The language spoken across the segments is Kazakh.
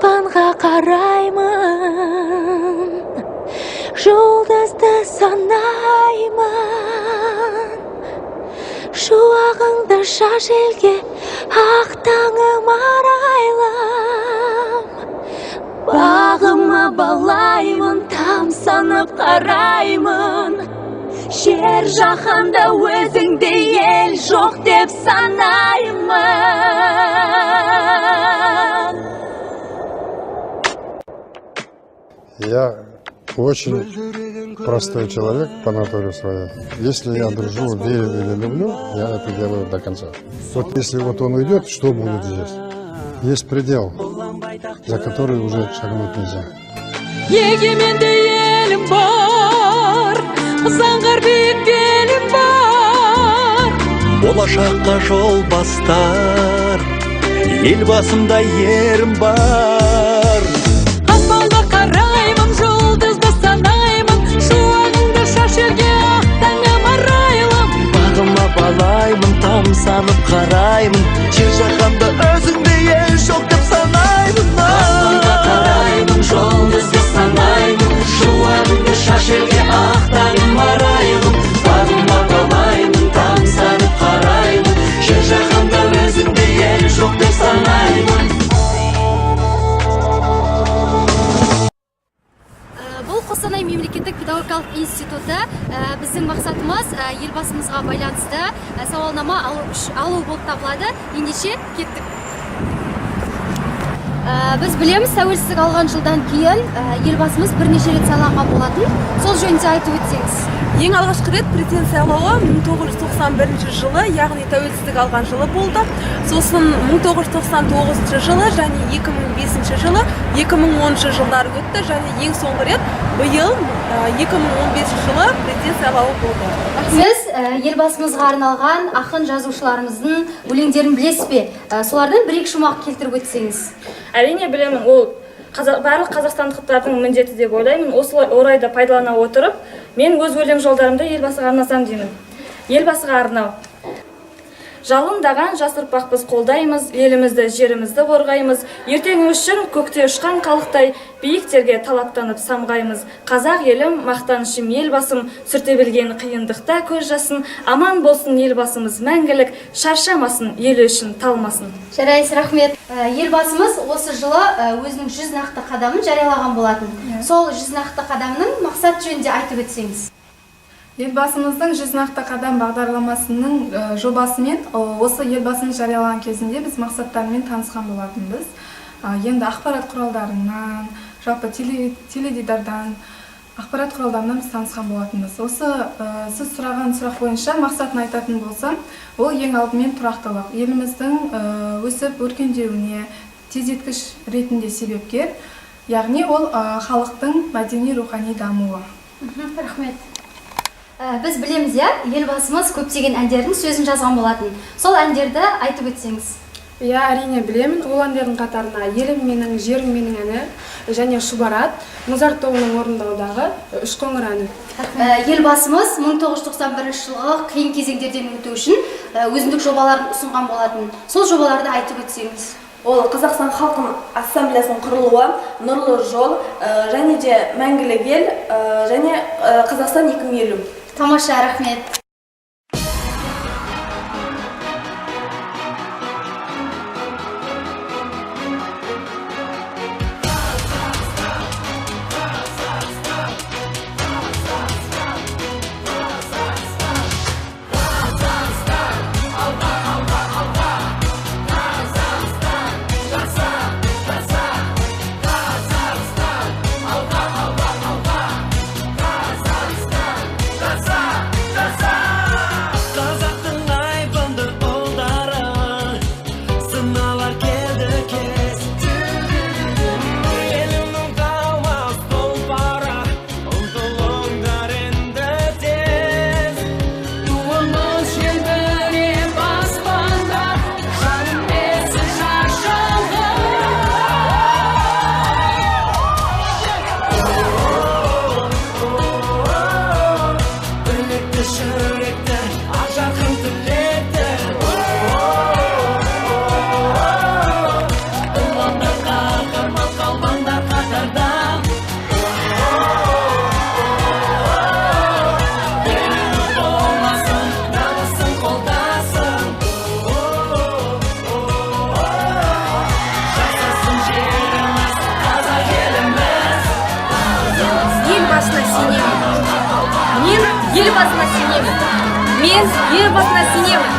аспанға қараймын, жұлдызды санаймын, шуағыңды шаш елге, ақ таңым арайлым. Бағыма балаймын, тамсанып қараймын, жер жаһанда өзіңдей ел жоқ деп санаймын. Я очень простой человек по натуре своей. Если я дружу, верю или люблю, я это делаю до конца. Вот если вот он уйдет, что будет здесь? Есть предел, за который уже шагнуть нельзя. Егеменді елім бар, заңғар биік елім бар. Болашаққа жол бастар, ел басымда ерім бар. Аспанға қараймын, жұлдызды санаймын, шуағыңды шаш елге, ақ таңым арайлым. Бағыма балаймын, тамсанып қараймын, жер жаһанда өзіңдей ел жоқ деп санаймын. Аспанға қараймын, жұлдызды санаймын, шуағыңды шаш елге, ақ таңым арайлым. Бағыма балаймын, тамсанып қараймын, жер жаһанда өзіңдей ел жоқ деп санаймын. Бұл Қостанай мемлекеттік педагогикалық институты. Біздің мақсатымыз елбасымызға байланысты сауалнама алу болып табылады. Ендеше кеттік. Біз білеміз, тәуелсіздік алған жылдан кейін елбасымыз бірнеше рет сайланған болатын. Сол жөнінде айтып өтсеңіз. Ең алғашқы рет президент сайлауы 1991 жылы, яғни тәуелсіздік алған жылы болды. Сосын 1999 жылы және 2005 жылы, 2010 жылдары өтті және ең соңғы рет биыл 2015 жылы президент сайлауы болды. Сіз елбасымызға арналған ақын жазушыларымыздың өлеңдерін білесіз бе? Солардан бір-екі шумақ келтіріп өтсеңіз. Әрине білемін, ол барлық қазақстандықтардың міндеті деп ойлаймын. Осы орайда пайдалана отырып, мен өз өлең жолдарымды елбасыға арнасам деймін. Елбасыға арнау. Жалындаған жас ұрпақпыз қолдаймыз, елімізді, жерімізді қорғаймыз. Ертең үшін көкте ұшқан қалықтай биіктерге талаптанып самғаймыз. Қазақ елім, мақтанышым елбасым, сүрте білген қиындықта көз жасын. Аман болсын елбасымыз мәңгілік, шаршамасын, елі үшін талмасын. Жарайсыз, рахмет. Елбасымыз осы жылы өзінің 100 нақты қадамын жариялаған болатын. Сол 100 нақты қадамның мақсат жөнінде айтып өтсеңіз. Елбасымыздың 100 нақты қадам бағдарламасының жобасымен осы елбасымыз жариялаған кезінде біз мақсаттарымен танысқан болатынбыз. Енді ақпарат құралдарынан, жалпы теледидардан, ақпарат құралдарынан біз танысқан болатынбыз. Осы сіз сұраған сұрақ бойынша мақсатын айтатын болсам, ол ең алдымен тұрақтылық. Еліміздің өсіп өркендеуіне тездеткіш ретінде себепкер, яғни ол халықтың мәдени-рухани дамуы. Рахмет. Біз білеміз, елбасымыз көптеген әндердің сөзін жазған болатын. Сол әндерді айтып өтсеңіз. Әрине білемін. Ол әндердің қатарына Елім менің, жерім менің әні және Шұбарат, Музарт тобының орындаудағы Үш қоңыр әні. Елбасымыз 1991 жылғы қиын кезеңдерден өту үшін өзіндік жобаларын ұсынған болатын. Сол жобаларды айтып өтсеңіз. Ол Қазақстан халқының ассамблеясының құрылуы, нұрлы жол және де мәңгілік ел және Қазақстан 2050. Тамаша, рахмет. That's елбасына сенемін. Мен елбасына сенемін.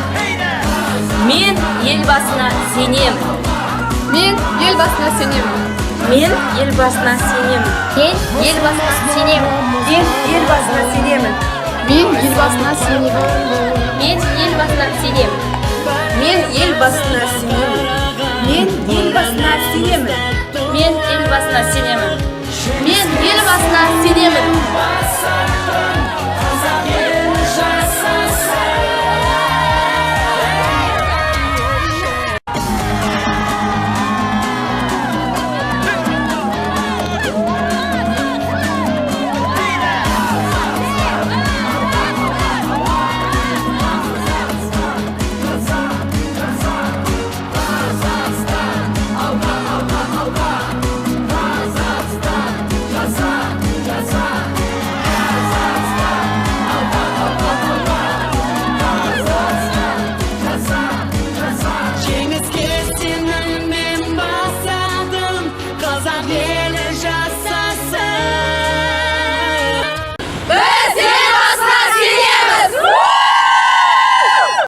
Мен елбасына сенемін. Мен елбасына сенемін. Мен елбасына сенемін. Мен елбасына сенемін. Мен елбасына сенемін. Мен елбасына сенемін. Мен елбасына сенемін. Мен елбасына сенемін. Мен елбасына сенемін. Мен елбасына сенемін. Мен елбасына сенемін.